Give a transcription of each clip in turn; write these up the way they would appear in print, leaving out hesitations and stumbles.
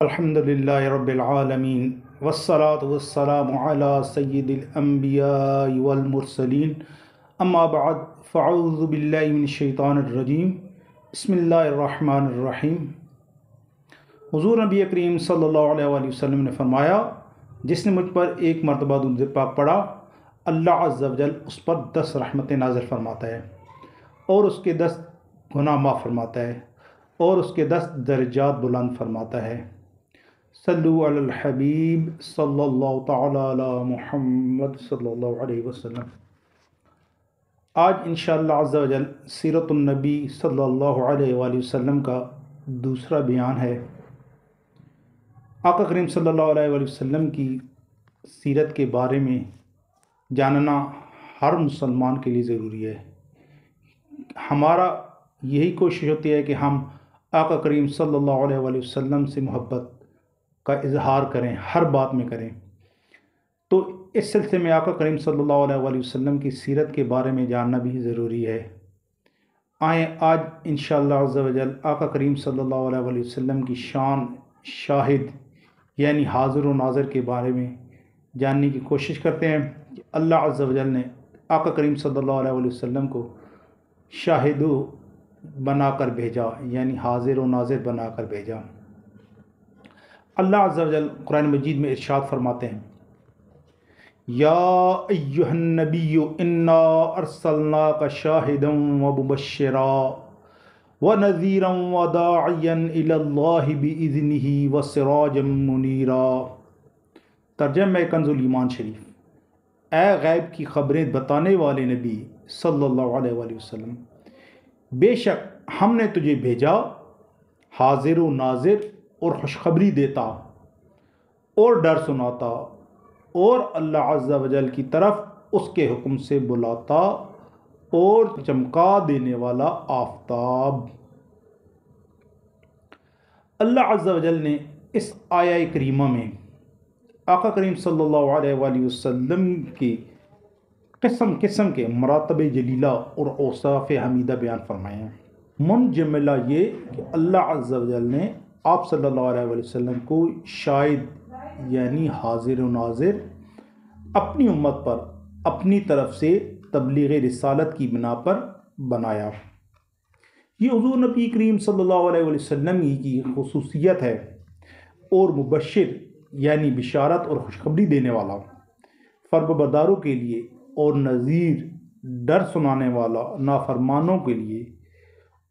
الحمد للہ رب العالمین والصلاة والسلام علی سید الانبیاء والمرسلین اما بعد فاعوذ باللہ من الشیطان الرجیم بسم اللہ الرحمن الرحیم۔ حضور نبی کریم صلی اللہ علیہ وآلہ وسلم نے فرمایا، جس نے مجھ پر ایک مرتبہ درود پاک پڑھا، اللہ عز و جل اس پر 10 رحمتیں نازل فرماتا ہے اور اس کے 10 گناہ معاف فرماتا ہے اور اس کے 10 درجات بلند فرماتا ہے۔ صلو علی الحبیب صلی اللہ تعالی علی محمد صلی اللہ علیہ وسلم۔ آج انشاءاللہ عز و جل سیرت النبی صلی اللہ علیہ وآلہ وسلم کا دوسرا بیان ہے۔ آقا کریم صلی اللہ علیہ وآلہ وسلم کی سیرت کے بارے میں جاننا ہر مسلمان کے لیے ضروری ہے۔ ہمارا یہی کوشش ہوتی ہے کہ ہم آقا کریم صلی اللہ علیہ وآلہ وسلم سے محبت کا اظہار کریں، ہر بات میں کریں۔ تو اس سلسلے میں آقا کریم صلی اللہ علیہ وآلہ وسلم کی سیرت کے بارے میں جاننا بھی ضروری ہے۔ آئیں آج انشاءاللہ عز و جل آقا کریم صلی اللہ علیہ وآلہ وسلم کی شان شاہد یعنی حاضر و ناظر کے بارے میں جاننے کی کوشش کرتے ہیں کہ اللہ عز و جل نے آقا کریم صلی اللہ علیہ وآلہ وسلم کو شاہد بنا کر بھیجا، یعنی حاضر و ناظر بنا کر بھیجا۔ اللہ عز و جل قرآن مجید میں ارشاد فرماتے ہیں، یا ایہا النبی انا ارسلناک شاہدا ومبشرا ونذیرا وداعیا الی اللہ باذنہ وسراجا منیرا۔ ترجمہ کنز الایمان شریف۔ اے غیب کی خبریں بتانے والے نبی صلی اللہ علیہ وآلہ وسلم، بے شک ہم نے تجھے بھیجا حاضر و ناظر اور خوشخبری دیتا اور ڈر سناتا اور اللہ عز و جل کی طرف اس کے حکم سے بلاتا اور چمکا دینے والا آفتاب۔ اللہ عز و جل نے اس آیہ کریمہ میں آقا کریم صلی اللہ علیہ وآلہ وسلم کی قسم قسم کے مراتب جلیلہ اور اوصاف حمیدہ بیان فرمائے ہیں۔ منجملہ یہ کہ اللہ عز و جل نے آپ صلی اللہ علیہ وآلہ وسلم کو شاہد یعنی حاضر و ناظر اپنی امت پر اپنی طرف سے تبلیغ رسالت کی بنا پر بنایا۔ یہ حضور نبی کریم صلی اللہ علیہ وآلہ وسلم کی خصوصیت ہے۔ اور مبشر یعنی بشارت اور خوشخبری دینے والا فرمانبرداروں کے لیے، اور نذیر ڈر سنانے والا نافرمانوں کے لیے،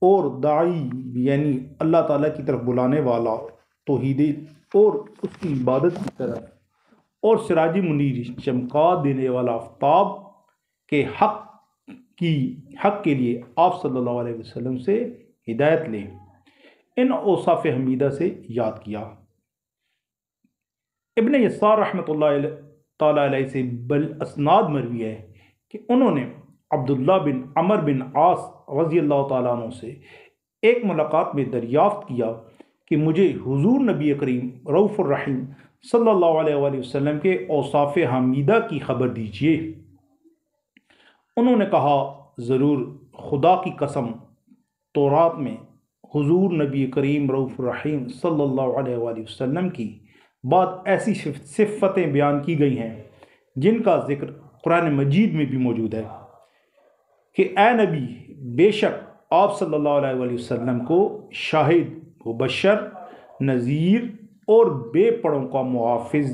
اور داعی یعنی اللہ تعالیٰ کی طرف بلانے والا توحید اور اس کی عبادت کی طرف، اور سراج منیر چمکا دینے والا آفتاب کے حق کے لیے آپ صلی اللہ علیہ وسلم سے ہدایت لیں۔ ان اوصاف حمیدہ سے یاد کیا۔ ابن یسار رحمۃ اللہ تعالیٰ علیہ سے بالاسناد مروی ہے کہ انہوں نے عبداللہ بن عمر بن عاص رضی اللہ تعالیٰ عنہ سے ایک ملاقات میں دریافت کیا کہ مجھے حضور نبی کریم رؤوف الرحیم صلی اللہ علیہ وآلہ وسلم کے اوصاف حمیدہ کی خبر دیجیے۔ انہوں نے کہا، ضرور، خدا کی قسم، تورات میں حضور نبی کریم رؤوف الرحیم صلی اللہ علیہ وآلہ وسلم کی بعد ایسی صفتیں بیان کی گئی ہیں جن کا ذکر قرآن مجید میں بھی موجود ہے کہ اے نبی، بے شک آپ صلی اللہ علیہ وآلہ وسلم کو شاہد، مبشر، نذیر اور بے پڑوں کا محافظ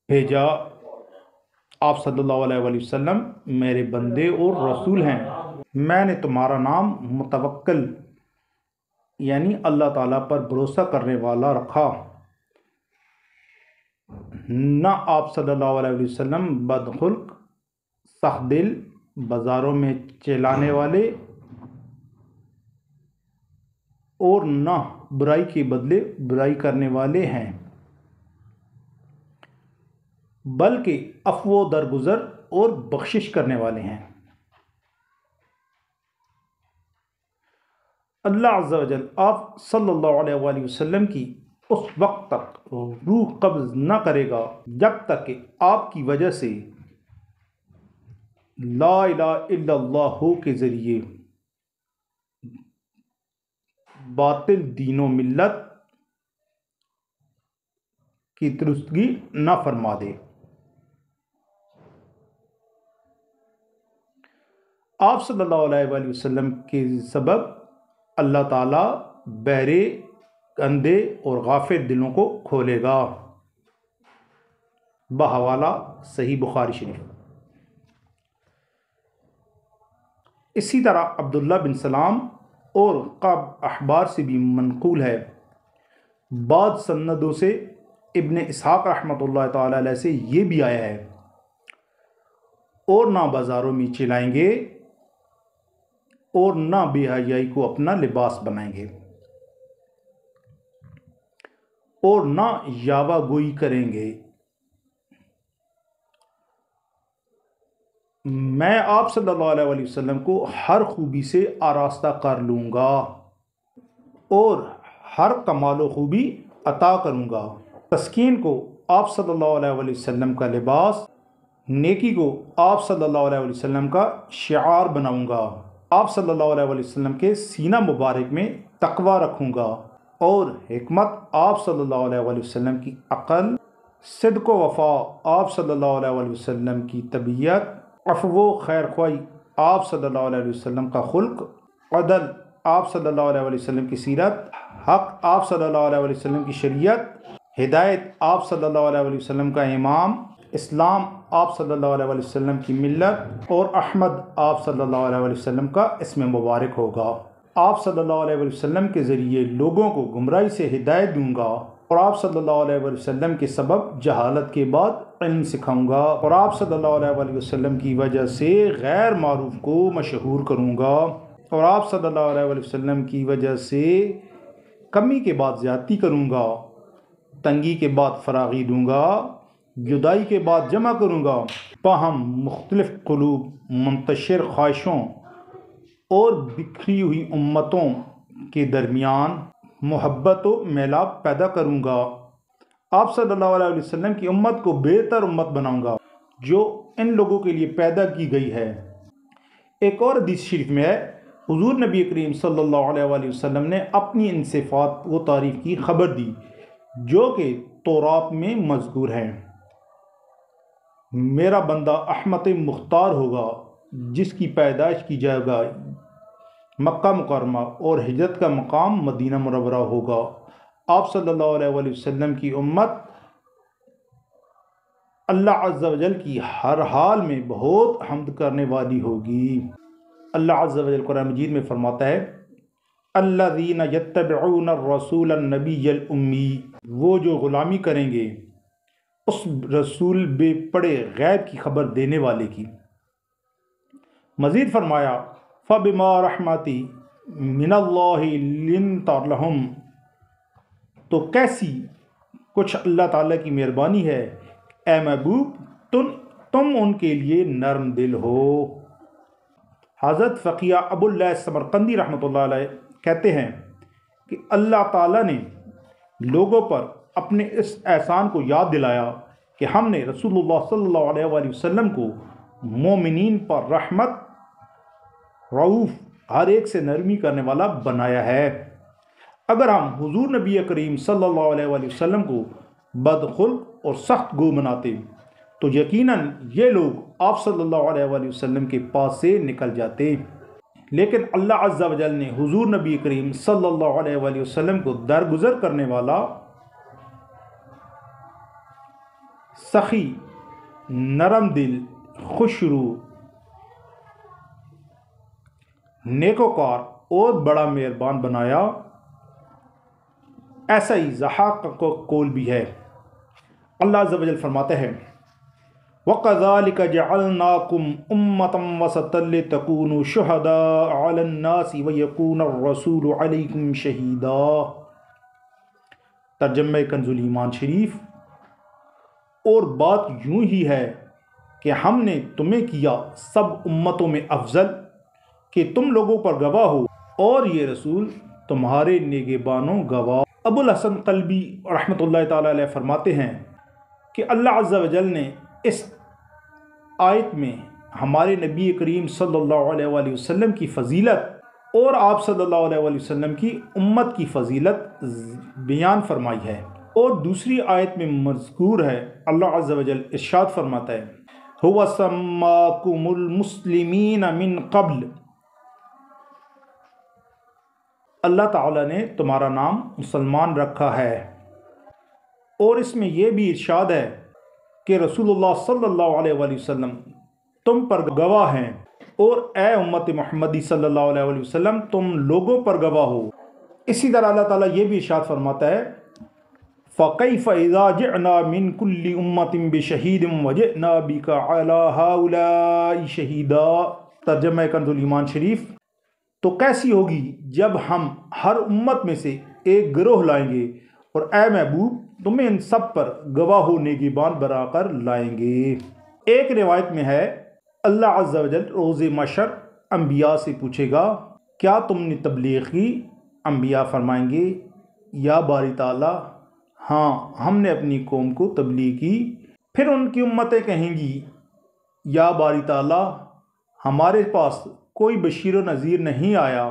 بھیجا۔ آپ صلی اللہ علیہ وآلہ وسلم میرے بندے اور رسول ہیں۔ میں نے تمہارا نام متوکل یعنی اللہ تعالیٰ پر بھروسہ کرنے والا رکھا۔ نہ آپ صلی اللہ علیہ وسلم بدخلق، سخت دل، بازاروں میں چلانے والے اور نہ برائی کے بدلے برائی کرنے والے ہیں، بلکہ عفو و درگزر اور بخشش کرنے والے ہیں۔ اللہ عز و جل آپ صلی اللہ علیہ وآلہ وسلم کی اس وقت تک روح قبض نہ کرے گا جب تک کہ آپ کی وجہ سے لا الہ الا اللہ کے ذریعے باطل دین و ملت کی درستگی نہ فرما دے۔ آپ صلی اللہ علیہ وآلہ وسلم کے سبب اللہ تعالیٰ بہرے، اندھے اور غافل دلوں کو کھولے گا۔ بحوالہ صحیح بخاری شریف۔ اسی طرح عبداللہ بن سلام اور قعب احبار سے بھی منقول ہے، بعض سندوں سے ابن اسحاق رحمۃ اللہ تعالی علیہ سے یہ بھی آیا ہے، اور نہ بازاروں میں چلائیں گے اور نہ بے حیائی کو اپنا لباس بنائیں گے، اور نہ یاوہ گوئی کریں گے۔ میں آپ صلی اللہ علیہ وآلہ وسلم کو ہر خوبی سے آراستہ کر لوں گا اور ہر کمال و خوبی عطا کروں گا۔ تسکین کو آپ صلی اللہ علیہ وآلہ وسلم کا لباس، نیکی کو آپ صلی اللہ علیہ وآلہ وسلم کا شعار بناؤں گا۔ آپ صلی اللہ علیہ وآلہ وسلم کے سینہ مبارک میں تقوی رکھوں گا، اور حکمت آپ صلی اللہ علیہ وآلہ وسلم کی عقل، صدق و وفا آپ صلی اللہ علیہ وآلہ وسلم کی طبیعت، عفو و خیر خواہی آپ صلی اللہ علیہ وسلم کا خلق، عدل آپ صلی اللہ علیہ وسلم کی سیرت، حق آپ صلی اللہ علیہ وسلم کی شریعت، ہدایت آپ صلی اللہ علیہ وسلم کا امام، اسلام آپ صلی اللہ علیہ وسلم کی ملت، اور احمد آپ صلی اللہ علیہ وسلم کا اسم مبارک ہوگا۔ آپ صلی اللہ علیہ وسلم کے ذریعے لوگوں کو گمراہی سے ہدایت دوں گا، اور آپ صلی اللہ علیہ وسلم کے سبب جہالت کے بعد علم سکھاؤں گا، اور آپ صلی اللہ علیہ وسلم کی وجہ سے غیر معروف کو مشہور کروں گا، اور آپ صلی اللہ علیہ وسلم کی وجہ سے کمی کے بعد زیادتی کروں گا، تنگی کے بعد فراغی دوں گا، جدائی کے بعد جمع کروں گا، باہم مختلف قلوب، منتشر خواہشوں اور بکھری ہوئی امتوں کے درمیان محبت و میلاب پیدا کروں گا۔ آپ صلی اللہ علیہ وسلم کی امت کو بہتر امت بناؤں گا جو ان لوگوں کے لیے پیدا کی گئی ہے۔ ایک اور حدیث شریف میں ہے، حضور نبی کریم صلی اللہ علیہ وسلم نے اپنی ان صفات و تعریف کی خبر دی جو کہ تورات میں مذکور ہیں۔ میرا بندہ احمد مختار ہوگا جس کی پیدائش کی جگہ مکہ مکرمہ اور ہجرت کا مقام مدینہ منورہ ہوگا۔ آپ صلی اللہ علیہ وآلہ وسلم کی امت اللہ عز و جل کی ہر حال میں بہت حمد کرنے والی ہوگی۔ اللہ عز و جل قرآن مجید میں فرماتا ہے، الذین یتبعون الرسول النبی الامی، وہ جو غلامی کریں گے اس رسول بے پڑے غیب کی خبر دینے والے کی۔ مزید فرمایا، فَبِمَا رَحْمَتِ مِنَ اللَّهِ لِنْتَ لَهُمْ، تو کیسی کچھ اللہ تعالیٰ کی مہربانی ہے اے محبوب تم ان کے لیے نرم دل ہو۔ حضرت فقیہ ابو اللہ سمرقندی رحمۃ اللہ علیہ کہتے ہیں کہ اللہ تعالیٰ نے لوگوں پر اپنے اس احسان کو یاد دلایا کہ ہم نے رسول اللہ صلی اللہ علیہ وآلہ وسلم کو مومنین پر رحمت، رعوف، ہر ایک سے نرمی کرنے والا بنایا ہے۔ اگر ہم حضور نبی کریم صلی اللہ علیہ وآلہ وسلم کو بدخلق اور سخت گو بناتے تو یقیناً یہ لوگ آپ صلی اللہ علیہ وآلہ وسلم کے پاس سے نکل جاتے، لیکن اللہ عز و جل نے حضور نبی کریم صلی اللہ علیہ وآلہ وسلم کو درگزر کرنے والا، سخی، نرم دل، خوش روح، نیکوکار اور بڑا مہربان بنایا۔ ایسا ہی ضحاک کا قول بھی ہے۔ اللہ عز و جل فرماتے ہیں، وَقَذَلِكَ جَعَلْنَاكُمْ أُمَّةً وَسَطًا لِتَكُونُوا شُهَدَاءَ عَلَى النَّاسِ وَيَكُونَ الرَّسُولُ عَلَيْكُمْ شَهِيدًا۔ ترجمہ کنز الایمان شریف۔ اور بات یوں ہی ہے کہ ہم نے تمہیں کیا سب امتوں میں افضل کہ تم لوگوں پر گواہ ہو، اور یہ رسول تمہارے نگہبانوں گواہ۔ ابو الحسن قلبی رحمۃ اللہ تعالی علیہ فرماتے ہیں کہ اللہ عز و جل نے اس آیت میں ہمارے نبی کریم صلی اللہ علیہ وآلہ وسلم کی فضیلت اور آپ صلی اللہ علیہ وآلہ وسلم کی امت کی فضیلت بیان فرمائی ہے۔ اور دوسری آیت میں مذکور ہے، اللہ عز و جل ارشاد فرماتا ہے هو سماکم المسلمین من قبل، اللہ تعالیٰ نے تمہارا نام مسلمان رکھا ہے۔ اور اس میں یہ بھی ارشاد ہے کہ رسول اللہ صلی اللہ علیہ وآلہ وسلم تم پر گواہ ہیں، اور اے امت محمدی صلی اللہ علیہ وآلہ وسلم تم لوگوں پر گواہ ہو۔ اسی طرح اللہ تعالیٰ یہ بھی ارشاد فرماتا ہے فَكَيْفَ إِذَا جِئْنَا مِن كُلِّ أُمَّةٍ بِشَهِيدٍ وَجِئْنَا بِكَ عَلَى هَؤُلَاءِ شَهِيدًا، ترجمہ کنز الایمان شریف۔ تو کیسی ہوگی جب ہم ہر امت میں سے ایک گروہ لائیں گے، اور اے محبوب تمہیں ان سب پر گواہ و نگہبان بنا کر لائیں گے۔ ایک روایت میں ہے اللہ عز و جل روز محشر انبیاء سے پوچھے گا کیا تم نے تبلیغ کی؟ انبیاء فرمائیں گے یا باری تعالیٰ ہاں ہم نے اپنی قوم کو تبلیغ کی۔ پھر ان کی امتیں کہیں گی یا باری تعالیٰ ہمارے پاس کوئی بشیر و نذیر نہیں آیا۔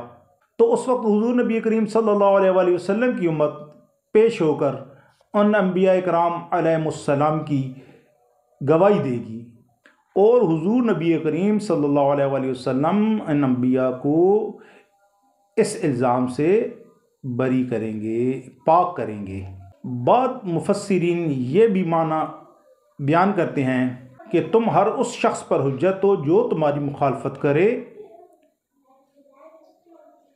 تو اس وقت حضور نبی کریم صلی اللہ علیہ وآلہ وسلم کی امت پیش ہو کر ان انبیاء کرام علیہ السلام کی گواہی دے گی، اور حضور نبی کریم صلی اللہ علیہ وآلہ وسلم ان انبیاء کو اس الزام سے بری کریں گے، پاک کریں گے۔ بعض مفسرین یہ بھی معنی بیان کرتے ہیں کہ تم ہر اس شخص پر حجت ہو جو تمہاری مخالفت کرے،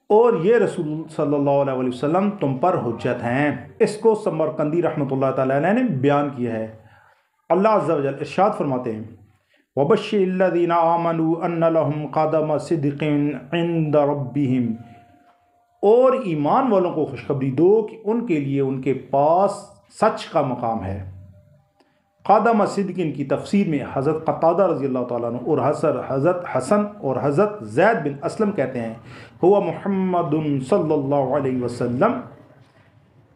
اور یہ رسول صلی اللہ علیہ وآلہ وسلم تم پر حجت ہیں۔ اس کو سمرقندی رحمۃ اللہ تعالیٰ علیہ نے بیان کیا ہے۔ اللہ عز و جل ارشاد فرماتے ہیں وَبَشِّرِ الَّذِينَ آمَنُوا أَنَّ لَهُمْ قَدَمَ صِدْقٍ عِنْدَ رَبِّهِمْ، اور ایمان والوں کو خوشخبری دو کہ ان کے لیے ان کے پاس سچ کا مقام ہے۔ قدم صدقین کی تفسیر میں حضرت قتادہ رضی اللہ تعالیٰ عنہ اور حضرت حسن اور حضرت زید بن اسلم کہتے ہیں ہوا محمد صلی اللہ علیہ وسلم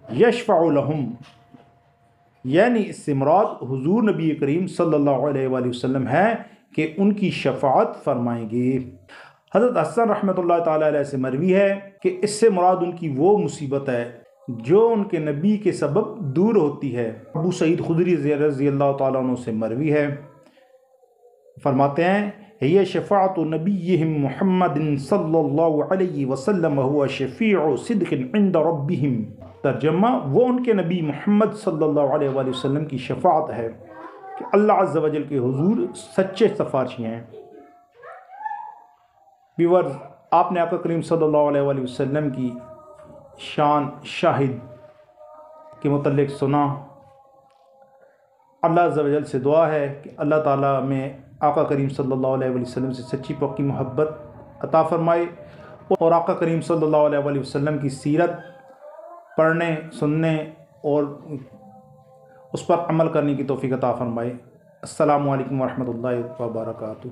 یشفع لہم، یعنی اس سے مراد حضور نبی کریم صلی اللہ علیہ وآلہ وسلم ہے کہ ان کی شفاعت فرمائیں گے۔ حضرت حسن رحمۃ اللہ تعالیٰ علیہ سے مروی ہے کہ اس سے مراد ان کی وہ مصیبت ہے جو ان کے نبی کے سبب دور ہوتی ہے۔ ابو سعید خدری رضی اللہ تعالیٰ عنہ سے مروی ہے، فرماتے ہیں یہ شفاعت نبیہم محمد صلی اللہ علیہ وسلم هو شفیع صدق عند ربہم، ترجمہ وہ ان کے نبی محمد صلی اللہ علیہ وآلہ وسلم کی شفاعت ہے کہ اللہ عز و جل کے حضور سچے سفارشی ہیں۔ ویورز، آپ نے آقا کریم صلی اللہ علیہ وآلہ وسلم کی شان شاہد کے متعلق سنا۔ اللہ عز و جل سے دعا ہے کہ اللہ تعالیٰ میں آقا کریم صلی اللہ علیہ وآلہ وسلم سے سچی پکی محبت عطا فرمائے، اور آقا کریم صلی اللہ علیہ وآلہ وسلم کی سیرت پڑھنے، سننے اور اس پر عمل کرنے کی توفیق عطا فرمائے۔ السلام علیکم ورحمۃ اللہ وبرکاتہ۔